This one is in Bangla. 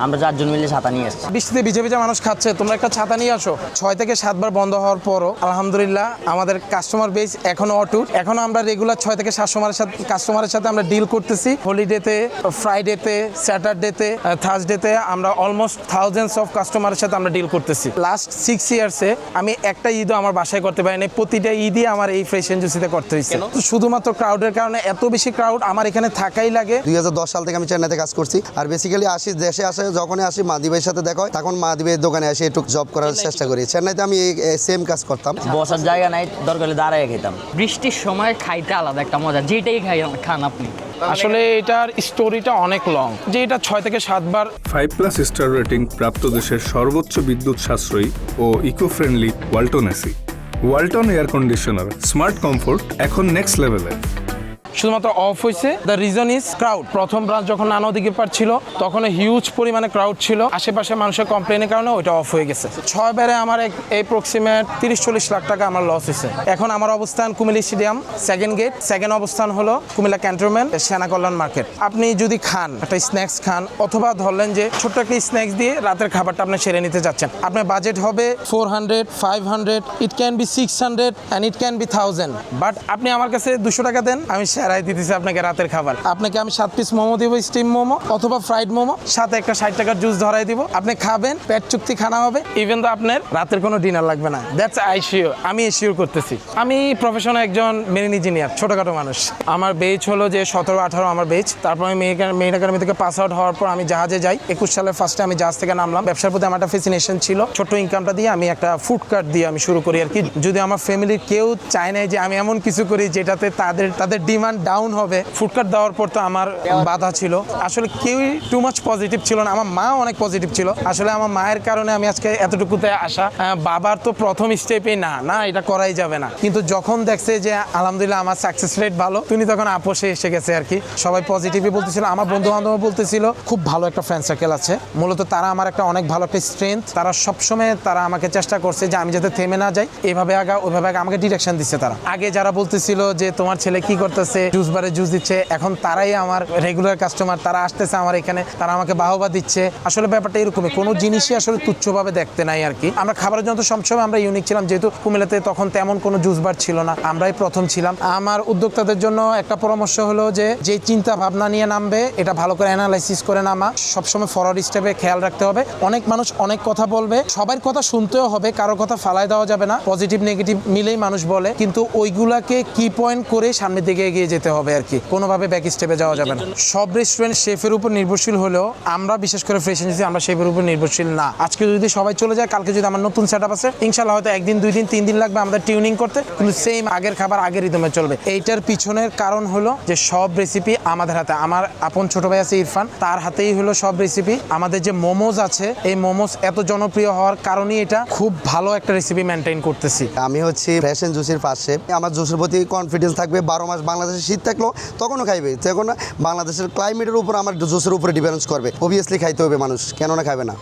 আমরা 4 জন মিলে ছাতা নিয়ে এসেছি। বৃষ্টিতে ভিজে ভিজে মানুষ খাচ্ছে, তোমরা একটা ছাতা নিয়ে আসো। 6 থেকে 7 বার বন্ধ হওয়ার পরও আলহামদুলিল্লাহ আমাদের কাস্টমার বেস এখনো অটুট। এখনো আমরা রেগুলার 6 থেকে 7 কাস্টমারের সাথে আমরা ডিল করতেছি। হলিডেতে, ফ্রাইডেতে, স্যাটারডেতে, থার্সডেতে আমরা অলমোস্ট থাউজেন্ডস অফ কাস্টমারের সাথে আমরা ডিল করতেছি। লাস্ট 6 ইয়ার্সে আমি একটা ঈদও আমার বাসায় করতে পারিনি। প্রতিটা ঈদই আমার এই ফ্রেশ এনজুসিতে করতে হয়েছে। শুধুমাত্র ক্রাউডের কারণে, এত বেশি ক্রাউড আমার এখানে থাকাই লাগে। 2010 সাল থেকে আমি চেন্নাইতে কাজ করছি। আর বেসিক্যালি দেশে আসে যখনই আসি মাদি ভাইয়ের সাথে দেখা হয়, তখন মাদি ভাইয়ের দোকানে এসে একটু জব করার চেষ্টা করি। চেন্নাইতে আমি সেম কাজ করতাম। বসার জায়গা নাই, দরকার হলে দাঁড়ায় খেতাম। বৃষ্টির সময় খাইতে আলাদা একটা মজা, যেটাই খান আপনি। আসলে এটার স্টোরিটা অনেক লং, যে এটা 6 থেকে 7 বার 5+ স্টার রেটিং প্রাপ্ত দেশের সর্বোচ্চ বিদ্যুৎ সাশ্রয়ী ও eco friendly Walton AC. Walton air conditioner, smart comfort এখন নেক্সট লেভেলে। শুধুমাত্র অফ হয়েছে। The reason is crowd. প্রথম ব্রাঞ্চ যখন নানা দিকে ছিল তখন হিউজ পরিমাণে ক্রাউড ছিল, আশেপাশে মানুষের কমপ্লেনের কারণে ওইটা অফ হয়ে গেছে। 6 বারে আমার এপ্রক্সিমেট 30-40 লাখ টাকা আমার লস হয়েছে। এখন আমার অবস্থান Comilla stadium, second gate. Second অবস্থান হলো কুমিল্লা ক্যান্টনমেন্ট, সেনা কল্যাণ মার্কেট। আপনি যদি খান, একটা স্ন্যাক্স খান, অথবা ধরলেন যে ছোট্ট একটা স্ন্যাক্স দিয়ে রাতের খাবারটা আপনি সেরে নিতে যাচ্ছেন, আপনার বাজেট হবে 400, 500, it can be 600 and it can be 1000। But আপনি আমার কাছে 200 টাকা দেন, আমি সেরাই দিতেছি আপনাকে রাতের খাবার। আপনাকে আমি 7 পিস মোমো দিব, স্টিম মোমো অথবা ফ্রাইড মোমো, সাথে একটা 60 টাকার জুস ধরাই দিব। আপনি খাবেন, পেট চুক্তি খানা হবে, ইভেন তো আপনার রাতের কোনো ডিনার লাগবে না। দ্যাটস আই শিওর, আমি শিওর করতেছি। আমি প্রফেশনাল একজন মেরিন ইঞ্জিনিয়ার, ছোটখাটো মানুষ। আমার বেচ হলো যে 17-18 আমার বেচ। তারপর আমি মেরিন একাডেমি থেকে পাস আউট হওয়ার পর আমি জাহাজে যাই। 21 সালের ফার্স্টে আমি জাহাজ থেকে নামলাম। ব্যবসার প্রতি আমার একটা ফ্যাসিনেশন ছিল। ছোট্ট ইনকামটা দিয়ে আমি একটা ফুড কার্ট দিয়ে আমি শুরু করি আর কি। যদি আমার ফ্যামিলির কেউ চায় না যে আমি এমন কিছু করি যেটাতে তাদের ডিমান্ড ডাউন হবে। ফুড কার্ট দেওয়ার পর তো আমার বাধা ছিল। আসলে কেউই টু মাচ পজিটিভ ছিল না। আমার মা অনেক পজিটিভ ছিল। আসলে আমার মায়ের কারণে আমি আজকে এতটুকুতে আসা। বাবার তো প্রথম স্টেপেই না এটা করাই যাবে না, কিন্তু যখন দেখছে যে আলহামদুলিল্লাহ আমার সাকসেস রেট ভালো, তুমি তখন আপোষে এসে গেছে আর কি। সবাই পজিটিভই বলতেছিল। আমার বন্ধু বান্ধব বলতেছিল খুব ভালো একটা ফ্রেন্ড সার্কেল আছে। মূলত তারা আমার একটা অনেক ভালো একটা স্ট্রেংথ। তারা সবসময় আমাকে চেষ্টা করছে যে আমি যাতে থেমে না যাই, এভাবে আগা ওইভাবে আগা, আমাকে ডিরেকশন দিচ্ছে। তারা আগে যারা বলতেছিল যে তোমার ছেলে কি করতেছে, জুস বারে জুস দিচ্ছে, এখন তারাই আমার রেগুলার কাস্টমার। তারা আসতেছে আমার এখানে, তারা আমাকে বাহবা দিচ্ছে। আসলে ব্যাপারটা এরকমই, কোনো জিনিসই আসলে তুচ্ছভাবে দেখতে নাই আর কি। আমরা খাবারের জন্য সবসময় আমরা ইউনিক ছিলাম, যেহেতু কুমিল্লাতে তখন তেমন কোনো জুস বার ছিল না, আমরাই প্রথম ছিলাম। আমার উদ্যোক্তাদের জন্য একটা পরামর্শ হলো যে চিন্তা ভাবনা নিয়ে নামবে, এটা ভালো করে অ্যানালাইসিস করে নামা। সবসময় ফরওয়ার্ড স্টেপে খেয়াল রাখতে হবে। অনেক মানুষ অনেক কথা বলবে, সবার কথা শুনতেও হবে, কারোর কথা ফালাই দেওয়া যাবে না। পজিটিভ নেগেটিভ মিলেই মানুষ বলে, কিন্তু ওইগুলাকে কি পয়েন্ট করে সামনের দিকে এগিয়ে যেতে হবে আর কি। কোনোভাবে ব্যাক স্টেপে যাওয়া যাবে না। সব রেস্টুরেন্ট শেফের উপর নির্ভরশীল হলেও আমরা বিশেষ করে ফ্রেশ এজেন্সি আমরা শেফের উপর নির্ভরশীল না। আজকে যদি সবাই চলে যায়, কালকে যদি আমার নতুন সেটআপ আছে, ইনশাআল্লাহ হয়তো 1 দিন 2 দিন 3 দিন লাগবে আমাদের টিউনিং করতে, কিন্তু সেম আগের খাবার আগের রিদমে চলবে। এইটার পিছনের কারণ হলো যে সব রেসিপি আমাদের হাতে। আমার আপন ছোট ভাই আছে ইরফান, তার হাতেই হলো সব রেসিপি। আমাদের যে মোমোজ আছে, এই মোমোজ এত জনপ্রিয় হওয়ার কারণেই এটা খুব ভালো একটা রেসিপি মেনটেন করতেছি। আমি হচ্ছে ফ্রেশ এন্ড জুসির ফার্স্ট শেফ। আমার জুসের প্রতি কনফিডেন্স থাকবে। 12 মাস বাংলাদেশে শীত থাকলেও তখনও খাইবে, তখন বাংলাদেশের ক্লাইমেটের উপর আমার জুসের উপরে ডিপেন্ড করবে। অবভিয়াসলি খাইতে হবে মানুষ, কেন না খাবে না।